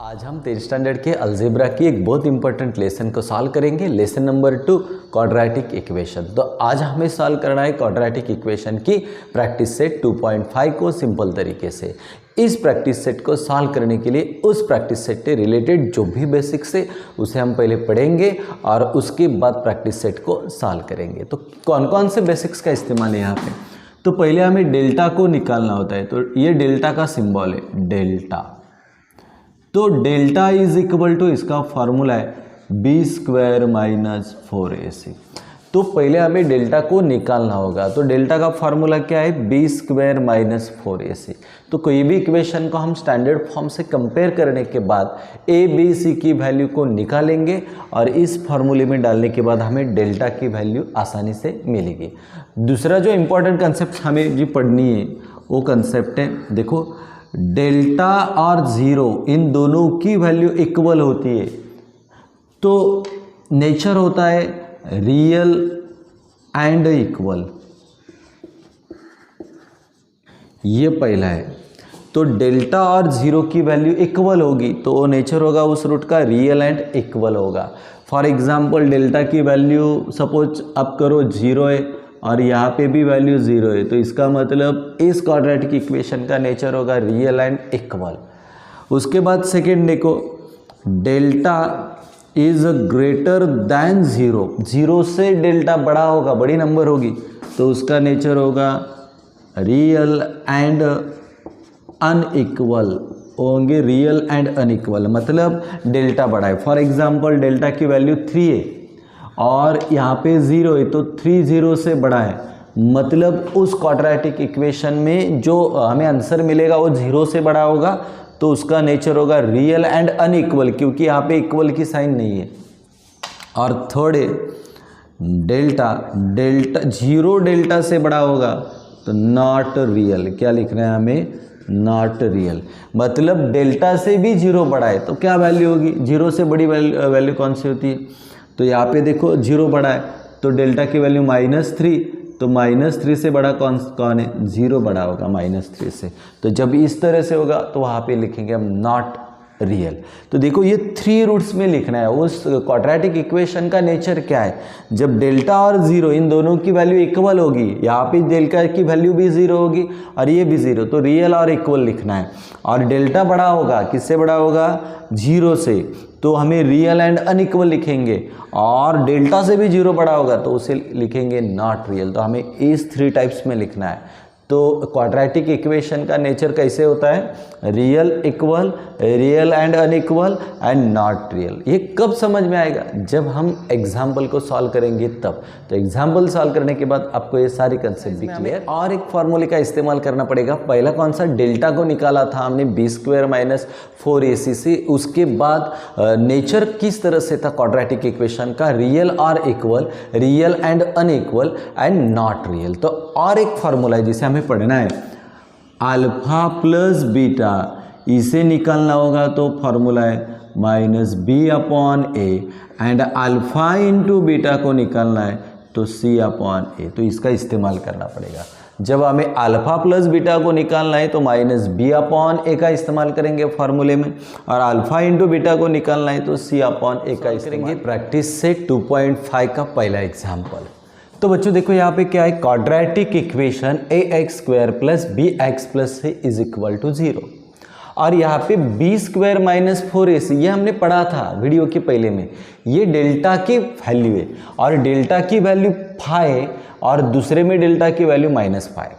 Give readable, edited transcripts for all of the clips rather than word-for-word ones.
आज हम 10th standard के अलजेब्रा की एक बहुत इंपॉर्टेंट लेसन को सॉल्व करेंगे। Lesson number 2 quadratic equation. तो आज हमें सॉल्व करना है क्वाड्रेटिक इक्वेशन की प्रैक्टिस सेट 2.5 को सिंपल तरीके से। इस प्रैक्टिस सेट को सॉल्व करने के लिए उस प्रैक्टिस सेट से रिलेटेड जो भी बेसिक्स है उसे हम पहले पढ़ेंगे और उसके बाद प्रैक्टिस सेट को सॉल्व करेंगे। तो कौन कौन से बेसिक्स का इस्तेमाल है यहाँ पे? तो पहले हमें डेल्टा को निकालना होता है। तो ये डेल्टा का सिंबल है डेल्टा। तो डेल्टा इज इक्वल टू, इसका फॉर्मूला है बी स्क्वायर माइनस 4ac। तो पहले हमें डेल्टा को निकालना होगा। तो डेल्टा का फॉर्मूला क्या है? B square minus 4ac। तो कोई भी इक्वेशन को हम स्टैंडर्ड फॉर्म से कंपेयर करने के बाद ए बी सी की वैल्यू को निकालेंगे और इस फॉर्मूले में डालने के बाद हमें डेल्टा की वैल्यू आसानी से मिलेगी। दूसरा जो इम्पोर्टेंट कंसेप्ट हमें जी पढ़नी है वो कंसेप्ट है, देखो डेल्टा और ज़ीरो इन दोनों की वैल्यू इक्वल होती है तो नेचर होता है रियल एंड इक्वल। ये पहला है। तो डेल्टा और ज़ीरो की वैल्यू इक्वल होगी तो वो नेचर होगा उस रूट का रियल एंड इक्वल होगा। फॉर एग्जांपल डेल्टा की वैल्यू सपोज आप करो 0 है और यहाँ पे भी वैल्यू 0 है, तो इसका मतलब इस क्वाड्रेटिक इक्वेशन का नेचर होगा रियल एंड इक्वल। उसके बाद सेकेंड देखो, डेल्टा इज ग्रेटर दैन 0, 0 से डेल्टा बड़ा होगा, बड़ी नंबर होगी तो उसका नेचर होगा रियल एंड अनइक्वल होंगे। रियल एंड अनइक्वल मतलब डेल्टा बड़ा है। फॉर एग्जांपल डेल्टा की वैल्यू 3 है और यहाँ पे 0 है तो 3 0 से बड़ा है, मतलब उस क्वाड्रेटिक इक्वेशन में जो हमें आंसर मिलेगा वो 0 से बड़ा होगा तो उसका नेचर होगा रियल एंड अनइक्वल, क्योंकि यहाँ पे इक्वल की साइन नहीं है। और थर्ड है डेल्टा, डेल्टा 0 डेल्टा से बड़ा होगा तो नॉट रियल। क्या लिखना है हमें? Not real. मतलब डेल्टा से भी 0 बड़ा है तो क्या वैल्यू होगी? 0 से बड़ी वैल्यू कौन सी होती है? तो यहाँ पे देखो 0 बड़ा है तो डेल्टा की वैल्यू -3, तो -3 से बड़ा कौन है? 0 बड़ा होगा -3 से। तो जब इस तरह से होगा तो वहाँ पे लिखेंगे हम नॉट रियल। तो देखो ये 3 रूट्स में लिखना है उस क्वाड्रेटिक इक्वेशन का नेचर क्या है। जब डेल्टा और 0 इन दोनों की वैल्यू इक्वल होगी, यहाँ पे डेल्टा की वैल्यू भी 0 होगी और ये भी 0, तो रियल और इक्वल लिखना है। और डेल्टा बड़ा होगा, किससे बड़ा होगा? 0 से, तो हमें रियल एंड अनइक्वल लिखेंगे। और डेल्टा से भी 0 बड़ा होगा तो उसे लिखेंगे नॉट रियल। तो हमें इस 3 टाइप्स में लिखना है। तो क्वाड्रेटिक इक्वेशन का नेचर कैसे होता है? Real, equal, real and unequal and not real. ये कब समझ में आएगा? जब हम एग्जाम्पल को सॉल्व करेंगे तब। तो एग्जाम्पल सॉल्व करने के बाद आपको ये सारी कंसेप्ट भी क्लियर। और एक फॉर्मूले का इस्तेमाल करना पड़ेगा। पहला कौन सा? डेल्टा को निकाला था हमने बी स्क्वायर माइनस 4ac से। उसके बाद नेचर किस तरह से था क्वाड्रेटिक इक्वेशन का? रियल और equal, real and unequal and not real. तो और एक फॉर्मूला है जिसे हमें पढ़ना है अल्फा प्लस बीटा, इसे निकालना होगा तो फॉर्मूला है -b/a and alpha into beta को निकालना है तो c/a। तो इसका इस्तेमाल करना पड़ेगा। जब हमें अल्फा प्लस बीटा को निकालना है तो -b/a का इस्तेमाल करेंगे फॉर्मूले में, और अल्फा इंटू बीटा को निकालना है तो c/a का इस्तेमाल। प्रैक्टिस से 2.5 का पहला एग्जाम्पल। तो बच्चों देखो यहाँ पे क्या है? Quadratic equation ax² plus bx plus c is equal to 0। और यहाँ पे बी स्क्वायर माइनस 4ac ये हमने पढ़ा था वीडियो के पहले में। ये डेल्टा की वैल्यू है और डेल्टा की वैल्यू 5 है और दूसरे में डेल्टा की वैल्यू -5।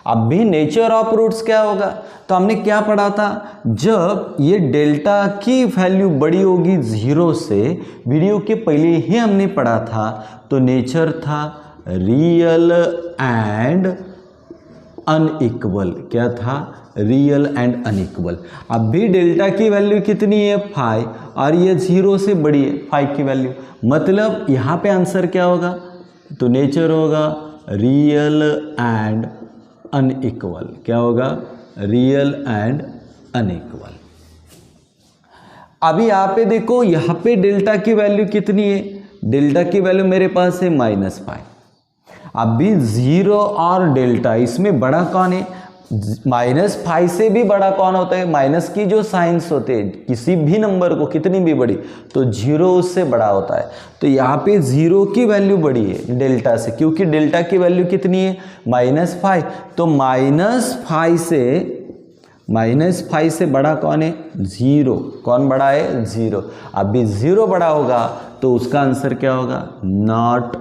अब भी नेचर ऑफ रूट्स क्या होगा? तो हमने क्या पढ़ा था? जब ये डेल्टा की वैल्यू बड़ी होगी 0 से, वीडियो के पहले ही हमने पढ़ा था, तो नेचर था रियल एंड अनइक्वल। क्या था? Real and unequal. अब भी डेल्टा की वैल्यू कितनी है? 5 और ये 0 से बड़ी है 5 की वैल्यू, मतलब यहाँ पे आंसर क्या होगा? तो नेचर होगा रियल एंड अनइक्वल। क्या होगा? Real and unequal. अभी यहाँ पे देखो, यहाँ पे डेल्टा की वैल्यू कितनी है? डेल्टा की वैल्यू मेरे पास है -5। अभी 0 और डेल्टा, इसमें बड़ा कौन है? -5 से भी बड़ा कौन होता है? माइनस की जो साइंस होते हैं किसी भी नंबर को, कितनी भी बड़ी, तो 0 उससे बड़ा होता है। तो यहाँ पे 0 की वैल्यू बड़ी है डेल्टा से, क्योंकि डेल्टा की वैल्यू कितनी है? -5। तो -5 से बड़ा कौन है? 0। कौन बड़ा है? 0। अभी 0 बड़ा होगा तो उसका आंसर क्या होगा? Not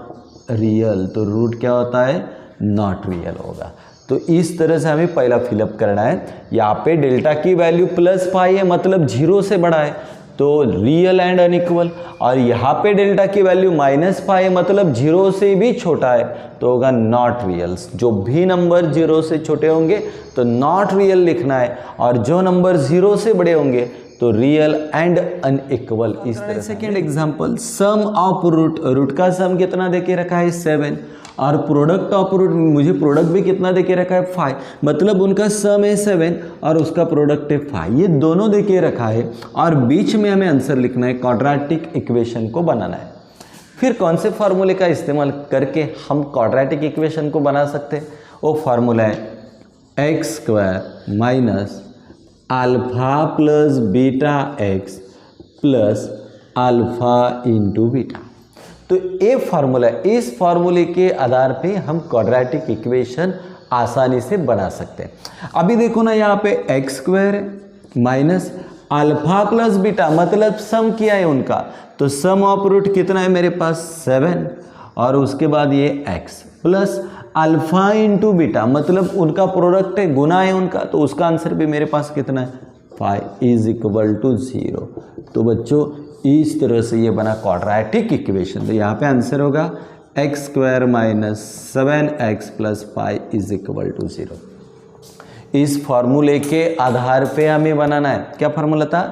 real. तो रूट क्या होता है? नॉट रियल होगा। तो इस तरह से हमें पहला फिलअप करना है। यहाँ पे डेल्टा की वैल्यू +5 है, मतलब 0 से बड़ा है, तो रियल एंड अनइक्वल। और यहाँ पे डेल्टा की वैल्यू -5 है, मतलब 0 से भी छोटा है, तो होगा नॉट रियल। जो भी नंबर 0 से छोटे होंगे तो नॉट रियल लिखना है, और जो नंबर 0 से बड़े होंगे तो रियल एंड अनइक्वल। इस तरह। Second example, sum of root का सम कितना देके रखा है? 7, और प्रोडक्ट ऑफ रूट, मुझे प्रोडक्ट भी कितना देके रखा है? 5, मतलब उनका सम है 7 और उसका प्रोडक्ट है 5। ये दोनों देके रखा है और बीच में हमें आंसर लिखना है, क्वाड्रेटिक इक्वेशन को बनाना है। फिर कौन से फार्मूले का इस्तेमाल करके हम क्वाड्रेटिक इक्वेशन को बना सकते हैं? वो फार्मूला है x² minus alpha plus beta x plus alpha into beta. तो ये फार्मूला, इस फार्मूले के आधार पे हम क्वाड्रेटिक इक्वेशन आसानी से बना सकते हैं। अभी देखो ना, यहाँ पे x² minus alpha plus beta, मतलब सम किया है उनका, तो सम ऑफ रूट कितना है मेरे पास? 7, और उसके बाद ये x plus alpha into beta, मतलब उनका प्रोडक्ट है, गुना है उनका, तो उसका आंसर भी मेरे पास कितना है? 5 = 0। तो बच्चों इस तरह से ये बना क्वाड्रेटिक इक्वेशन। तो यहाँ पे आंसर होगा x² माइनस 7x प्लस 5 = 0। इस फॉर्मूले के आधार पे हमें बनाना है। क्या फार्मूला था?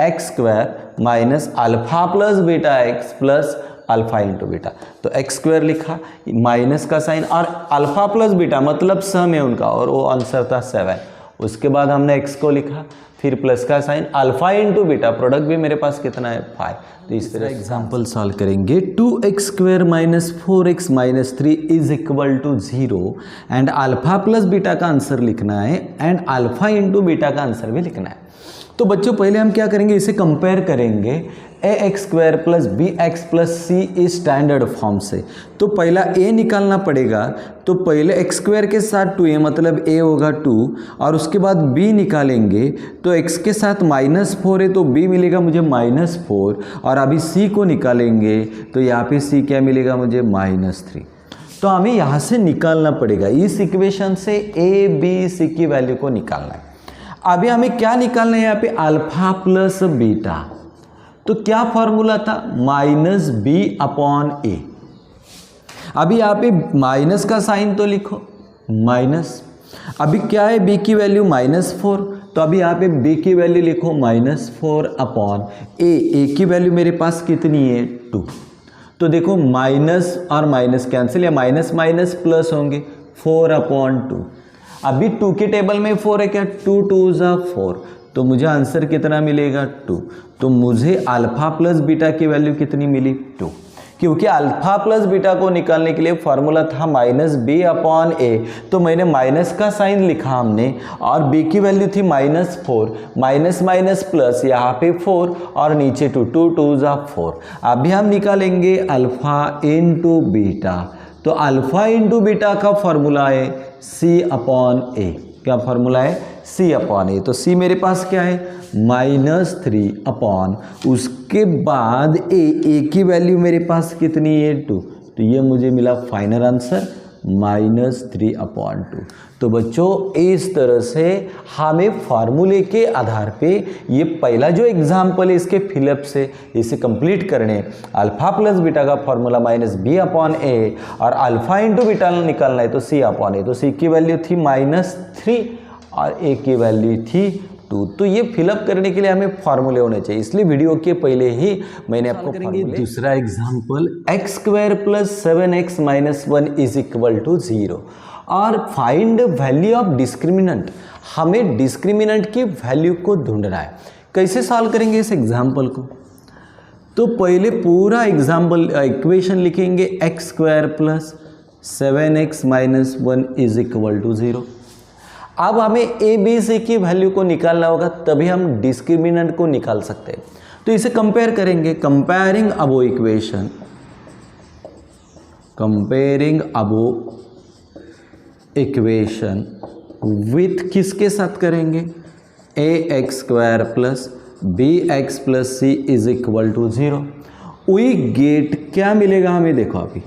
x² minus alpha plus beta x plus alpha into beta. तो x² लिखा, माइनस का साइन, और अल्फा प्लस बीटा मतलब सम है उनका, और वो आंसर था 7। उसके बाद हमने x को लिखा, फिर प्लस का sign, alpha into beta, product भी मेरे पास कितना है? 5। तो इस तरह एग्जाम्पल सॉल्व करेंगे। 2x² minus 4x minus 3 = 0, and alpha plus beta का आंसर लिखना है, एंड अल्फा इंटू बीटा का आंसर भी लिखना है। तो बच्चों पहले हम क्या करेंगे? इसे कंपेयर करेंगे ax² plus bx plus c standard form से। तो पहला a निकालना पड़ेगा, तो पहले x² के साथ 2a, मतलब a होगा 2, और उसके बाद b निकालेंगे, तो x के साथ -4 है, तो b मिलेगा मुझे -4, और अभी c को निकालेंगे तो यहाँ पे c क्या मिलेगा मुझे? -3। तो हमें यहाँ से निकालना पड़ेगा, इस इक्वेशन से a b c की वैल्यू को निकालना है। अभी हमें क्या निकालना है? यहाँ पे अल्फा प्लस बीटा, तो क्या फॉर्मूला था? -b/a। अभी यहाँ पे माइनस का साइन तो लिखो, माइनस। अभी क्या है? b की वैल्यू -4, तो अभी यहाँ पे b की वैल्यू लिखो -4/a। a की वैल्यू मेरे पास कितनी है? 2। तो देखो माइनस और माइनस कैंसिल, या माइनस माइनस प्लस होंगे, 4/2। अभी 2 के टेबल में 4 है क्या? 2 2 = 4, तो मुझे आंसर कितना मिलेगा? 2। तो मुझे अल्फा प्लस बीटा की वैल्यू कितनी मिली? 2। क्योंकि अल्फा प्लस बीटा को निकालने के लिए फॉर्मूला था -b/a, तो मैंने माइनस का साइन लिखा हमने, और b की वैल्यू थी -4, माइनस माइनस प्लस, यहाँ पे 4 और नीचे 2, 2 2 = 4। अभी हम निकालेंगे अल्फा इंटू बीटा, तो अल्फा इंटू बीटा का फॉर्मूला है c/a। क्या फॉर्मूला है? c/a। तो c मेरे पास क्या है? -3/, उसके बाद a की वैल्यू मेरे पास कितनी है? 2। तो ये मुझे मिला फाइनल आंसर -3/2। तो बच्चों इस तरह से हमें फार्मूले के आधार पे ये पहला जो एग्जाम्पल है इसके फिलअप से इसे कंप्लीट करने। अल्फा प्लस बीटा का फॉर्मूला -b/a, और अल्फा इंटू बीटा निकालना है तो c/a। तो c की वैल्यू थी -3 और a की वैल्यू थी 2। तो ये फिलअप करने के लिए हमें फार्मूले होने चाहिए, इसलिए वीडियो के पहले ही मैंने आपको करेंगे। दूसरा example, x² plus 7x minus 1 = 0, और फाइंड वैल्यू ऑफ डिस्क्रिमिनेंट। हमें डिस्क्रिमिनेंट की वैल्यू को ढूंढना है। कैसे सॉल्व करेंगे इस एग्जाम्पल को? तो पहले पूरा एग्जाम्पल इक्वेशन लिखेंगे, x² प्लस 7x माइनस 1 = 0। अब हमें ए बी सी की वैल्यू को निकालना होगा, तभी हम डिस्क्रिमिनेंट को निकाल सकते हैं। तो इसे कंपेयर करेंगे, comparing above equation, comparing above equation with किसके साथ करेंगे, a x square plus b x plus c is equal to 0। We get क्या मिलेगा हमें, देखो अभी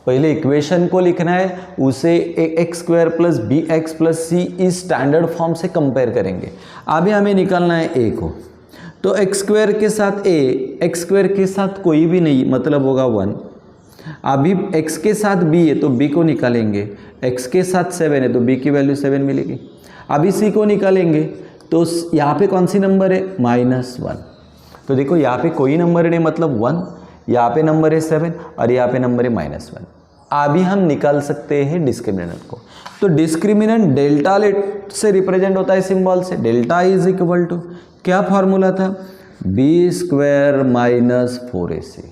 पहले इक्वेशन को लिखना है, उसे a x square plus b x plus c इस स्टैंडर्ड फॉर्म से कंपेयर करेंगे। अभी हमें निकालना है ए को, तो एक्स स्क्वायर के साथ ए, एक्स स्क्वायर के साथ कोई भी नहीं, मतलब होगा 1। अभी x के साथ b है तो b को निकालेंगे, x के साथ 7 है तो b की वैल्यू 7 मिलेगी। अभी c को निकालेंगे तो यहाँ पे कौन सी नंबर है, -1। तो देखो यहाँ पे कोई नंबर नहीं, मतलब 1, यहाँ पे नंबर है 7 और यहाँ पे नंबर है -1। अभी हम निकाल सकते हैं डिस्क्रिमिनेंट को। तो डिस्क्रिमिनेंट डेल्टा से रिप्रेजेंट होता है सिंबल से, डेल्टा इज इक्वल टू क्या फॉर्मूला था, b स्क्वायर माइनस 4ac।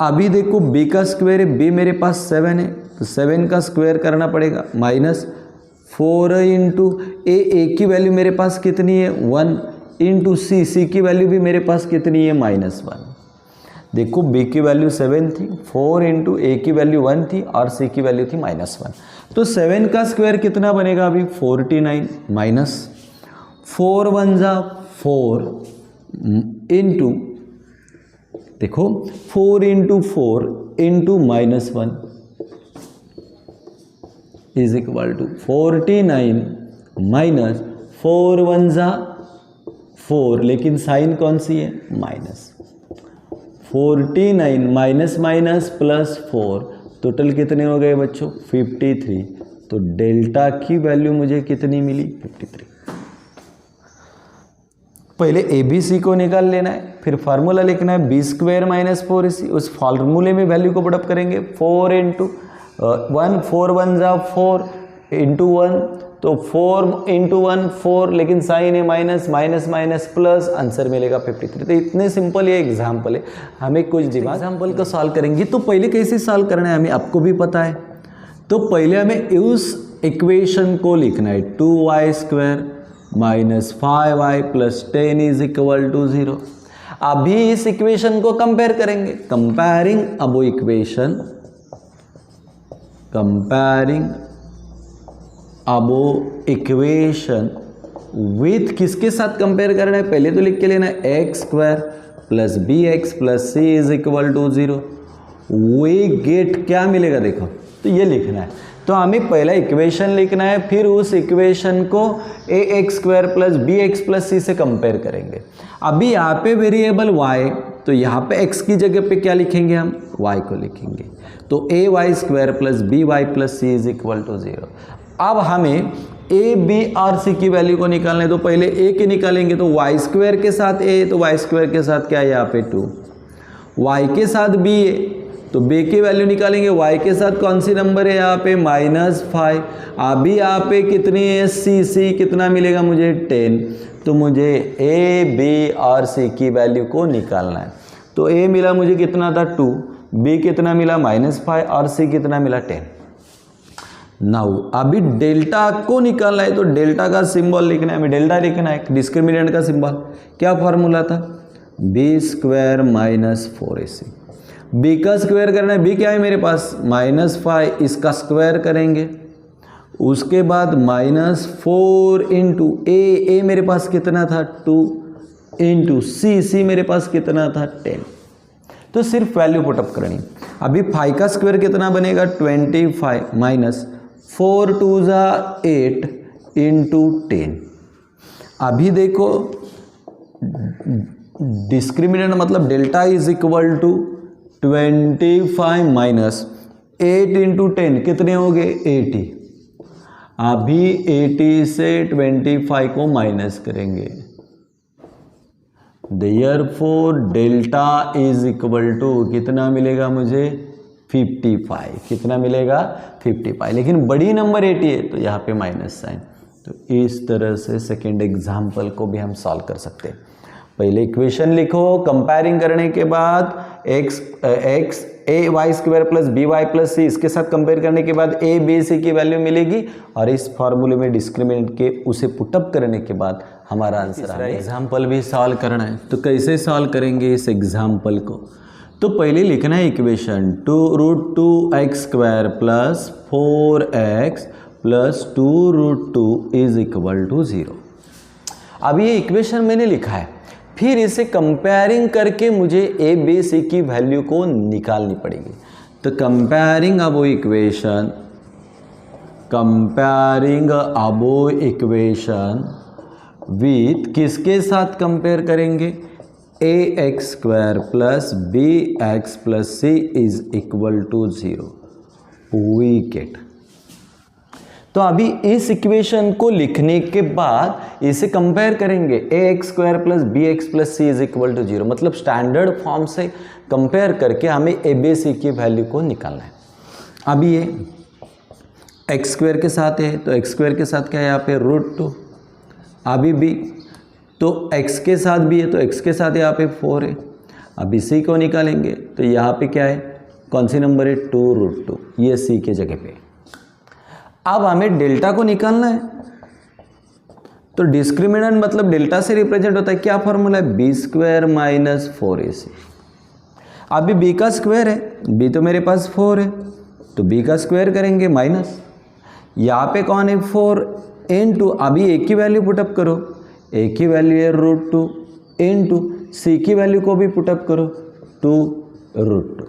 अभी देखो b का स्क्वायर है, b मेरे पास 7 है तो 7 का स्क्वायर करना पड़ेगा, -4 इंटू ए की वैल्यू मेरे पास कितनी है 1 इंटू सी की वैल्यू भी मेरे पास कितनी है -1। देखो b की वैल्यू 7 थी, 4 इंटू ए की वैल्यू 1 थी और c की वैल्यू थी -1। तो 7 का स्क्वायर कितना बनेगा अभी 49 माइनस 4 1 जा 4 इंटू, देखो 4 into 4 into -1 is equal to 49 minus 4 1 जा 4, लेकिन साइन कौन सी है minus, 49 minus minus plus 4, total कितने हो गए बच्चों 53। तो डेल्टा की वैल्यू मुझे कितनी मिली 53। पहले ए बी सी को निकाल लेना है, फिर फार्मूला लिखना है बी स्क्वायर माइनस 4ac। उस फार्मूले में वैल्यू को पुटअप करेंगे, 4 इंटू 1, 4 1 जा 4 इंटू 1, तो 4 इंटू 1 4, लेकिन साइन है minus, minus minus plus, answer मिलेगा 53। तो इतने सिंपल ये एग्जाम्पल है, हमें कुछ दिमाग एग्जाम्पल को सॉल्व करेंगे। तो पहले कैसे सॉल्व करना है हमें आपको भी पता है। तो पहले हमें उस इक्वेशन को लिखना है, 2y square minus 5y plus 10 is equal to 0। अभी इस इक्वेशन को कंपेयर करेंगे, comparing above equation, comparing above equation with किसके साथ कंपेयर करना है, पहले तो लिख के लेना है x square plus b x plus c is equal to 0। We get क्या मिलेगा, देखो तो ये लिखना है। तो हमें पहला इक्वेशन लिखना है, फिर उस इक्वेशन को a x square plus b x plus c से कंपेयर करेंगे। अभी यहाँ पे वेरिएबल y, तो यहाँ पे x की जगह पे क्या लिखेंगे हम, y को लिखेंगे। तो a y square plus b y plus c is equal to 0। अब हमें ए बी और सी की वैल्यू को निकालना है, तो पहले ए के निकालेंगे, तो वाई स्क्वायर के साथ ए, तो वाई स्क्वायर के साथ क्या है यहाँ पे 2, वाई के साथ बी है तो बी की वैल्यू निकालेंगे, y के साथ कौन सी नंबर है यहाँ पे -5। अभी यहाँ पे कितनी है सी कितना मिलेगा मुझे 10। तो मुझे ए बी और सी की वैल्यू को निकालना है। तो ए मिला मुझे कितना था 2, बी कितना मिला -5 और सी कितना मिला 10। नाउ अभी डेल्टा को निकालना है, तो डेल्टा का सिंबल लिखना है, हमें डेल्टा लिखना है, डिस्क्रिमिनेंट का सिंबल क्या फॉर्मूला था, B square minus 4ac। B का स्क्वायर करना है, बी क्या है मेरे पास -5, इसका स्क्वायर करेंगे, उसके बाद -4 इंटू ए मेरे पास कितना था 2 इंटू सी मेरे पास कितना था 10। तो सिर्फ वैल्यू पुटअप करनी। अभी 5 का स्क्वायर कितना बनेगा 25 माइनस 4 2 जा 8 इंटू 10। अभी देखो डिस्क्रिमिनेंट मतलब delta is equal to 25 minus 8 into 10 कितने हो गए 80। अभी 80 से 25 को माइनस करेंगे, therefore delta is equal to कितना मिलेगा मुझे 55। कितना मिलेगा 55, लेकिन बड़ी नंबर 80 है तो यहाँ पे माइनस साइन। तो इस तरह से सेकेंड एग्जाम्पल को भी हम सॉल्व कर सकते हैं। पहले इक्वेशन लिखो, कंपेयरिंग करने के बाद a y square plus b y plus c, इसके साथ कंपेयर करने के बाद ए बी सी की वैल्यू मिलेगी और इस फॉर्मूले में डिस्क्रिमिनेंट के उसे पुटअप करने के बाद हमारा आंसर है। एग्जाम्पल भी सॉल्व करना है, तो कैसे सॉल्व करेंगे इस एग्जाम्पल को? तो पहले लिखना है equation 2√2x² plus 4x plus 2√2 is equal to 0। अब ये इक्वेशन मैंने लिखा है, फिर इसे कंपेयरिंग करके मुझे ए बी सी की वैल्यू को निकालनी पड़ेगी। तो कंपेयरिंग अबो इक्वेशन विथ किसके साथ कंपेयर करेंगे? ax² plus bx plus c is equal to 0, we get. तो अभी इस इक्वेशन को लिखने के बाद इसे कंपेयर करेंगे, ax² plus bx plus c is equal to 0, मतलब स्टैंडर्ड फॉर्म से कंपेयर करके हमें ए बी सी की वैल्यू को निकालना है। अभी ये x² के साथ है, तो x² के साथ क्या है यहाँ पे √2, अभी भी तो x के साथ भी है, तो x के साथ यहाँ पे 4 है। अभी c को निकालेंगे तो यहाँ पे क्या है, कौन सी नंबर है 2√2, ये c के जगह पे। अब हमें डेल्टा को निकालना है, तो डिस्क्रिमिनेंट मतलब डेल्टा से रिप्रेजेंट होता है, क्या फॉर्मूला है b² माइनस 4ac। अभी b का स्क्वायर है, b तो मेरे पास 4 है, तो b का स्क्वायर करेंगे माइनस, यहाँ पे कौन है 4 इंटू, अभी a की वैल्यू पुटअप करो, a की वैल्यू है √2 इंटू c की वैल्यू को भी पुटअप करो 2√2।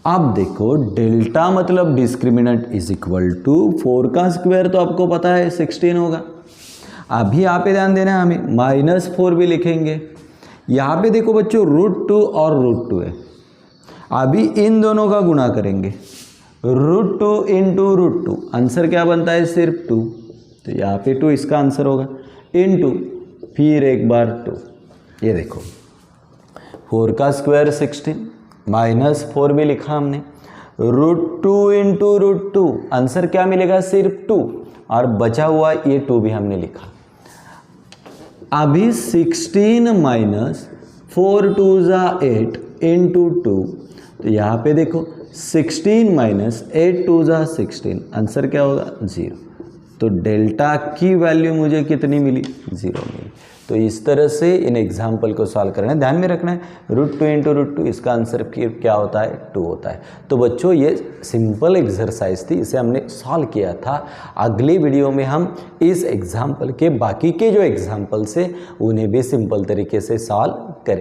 अब देखो डेल्टा मतलब डिस्क्रिमिनेंट इज इक्वल टू 4 का स्क्वायर, तो आपको पता है 16 होगा। अभी यहाँ पे ध्यान देना है, हमें -4 भी लिखेंगे। यहाँ पे देखो बच्चों √2 और √2 है, अभी इन दोनों का गुणा करेंगे, √2 इंटू √2, आंसर क्या बनता है सिर्फ 2, तो यहाँ पे 2 इसका आंसर होगा, इंटू फिर एक बार 2। ये देखो 4 का स्क्वायर 16, -4 भी लिखा हमने, √2 इंटू √2, आंसर क्या मिलेगा सिर्फ 2, और बचा हुआ ये 2 भी हमने लिखा। अभी 16 माइनस 4 2 = 8 इंटू 2, तो यहाँ पे देखो 16 माइनस 8 2 = 16, आंसर क्या होगा 0। तो डेल्टा की वैल्यू मुझे कितनी मिली 0 मिली। तो इस तरह से इन एग्जाम्पल को सॉल्व करना है, ध्यान में रखना है √2 इंटू √2, इसका आंसर क्या होता है 2 होता है। तो बच्चों ये सिंपल एक्सरसाइज थी, इसे हमने सॉल्व किया था। अगली वीडियो में हम इस एग्जाम्पल के बाकी के जो एग्जाम्पल्स है उन्हें भी सिंपल तरीके से सॉल्व करें।